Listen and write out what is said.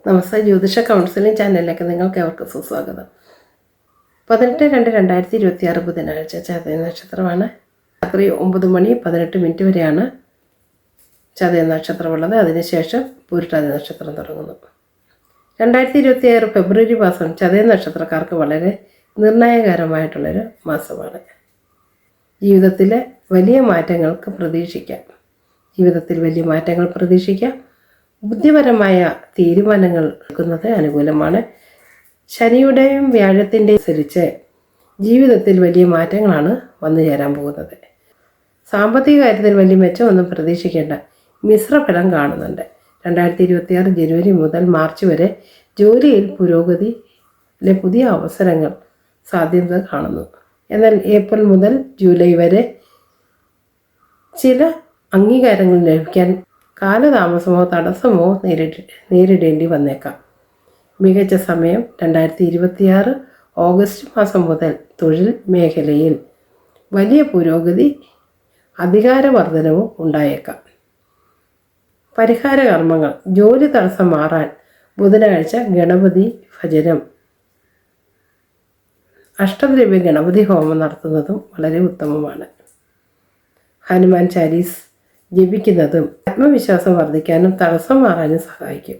നമസ്തേ. ജ്യോതിഷ കൗൺസിലിംഗ് ചാനലിലേക്ക് നിങ്ങൾക്ക് ഏവർക്കും സുസ്വാഗതം. 18/2/2026 ബുധനാഴ്ച ചതയ നക്ഷത്രമാണ്. രാത്രി 9:18 വരെയാണ് ചതയ നക്ഷത്രമുള്ളത്. അതിനുശേഷം പൂരിട്ടാതി നക്ഷത്രം തുടങ്ങുന്നു. 2026 ഫെബ്രുവരി മാസം ചതയ നക്ഷത്രക്കാർക്ക് വളരെ നിർണായകരമായിട്ടുള്ളൊരു മാസമാണ്. ജീവിതത്തിലെ വലിയ മാറ്റങ്ങൾക്ക് പ്രതീക്ഷിക്കാം. ബുദ്ധിപരമായ തീരുമാനങ്ങൾ എടുക്കുന്നത് അനുകൂലമാണ്. ശനിയുടെയും വ്യാഴത്തിൻ്റെയും അനുസരിച്ച് ജീവിതത്തിൽ വലിയ മാറ്റങ്ങളാണ് വന്നു ചേരാൻ പോകുന്നത്. സാമ്പത്തിക കാര്യത്തിൽ വലിയ മെച്ചമൊന്നും പ്രതീക്ഷിക്കേണ്ട. മിശ്രഫലം കാണുന്നുണ്ട്. 2026 ജനുവരി മുതൽ മാർച്ച് വരെ ജോലിയിൽ പുരോഗതിയിലെ പുതിയ അവസരങ്ങൾ സാധ്യത കാണുന്നു. എന്നാൽ ഏപ്രിൽ മുതൽ ജൂലൈ വരെ ചില അംഗീകാരങ്ങൾ ലഭിക്കാൻ കാലതാമസമോ തടസ്സമോ നേരിടേണ്ടി വന്നേക്കാം. മികച്ച സമയം 2026 ഓഗസ്റ്റ് മാസം മുതൽ തൊഴിൽ മേഖലയിൽ വലിയ പുരോഗതി, അധികാരവർദ്ധനവും ഉണ്ടായേക്കാം. പരിഹാര കർമ്മങ്ങൾ. ജോലി തടസ്സം മാറാൻ ബുധനാഴ്ച ഗണപതി ഭജനം, അഷ്ടദ്രവ്യ ഗണപതി ഹോമം നടത്തുന്നതും വളരെ ഉത്തമമാണ്. ഹനുമാൻ ചാലീസ് ജപിക്കുന്നതും ആത്മവിശ്വാസം വർദ്ധിക്കാനും തടസ്സം മാറാനും സഹായിക്കും.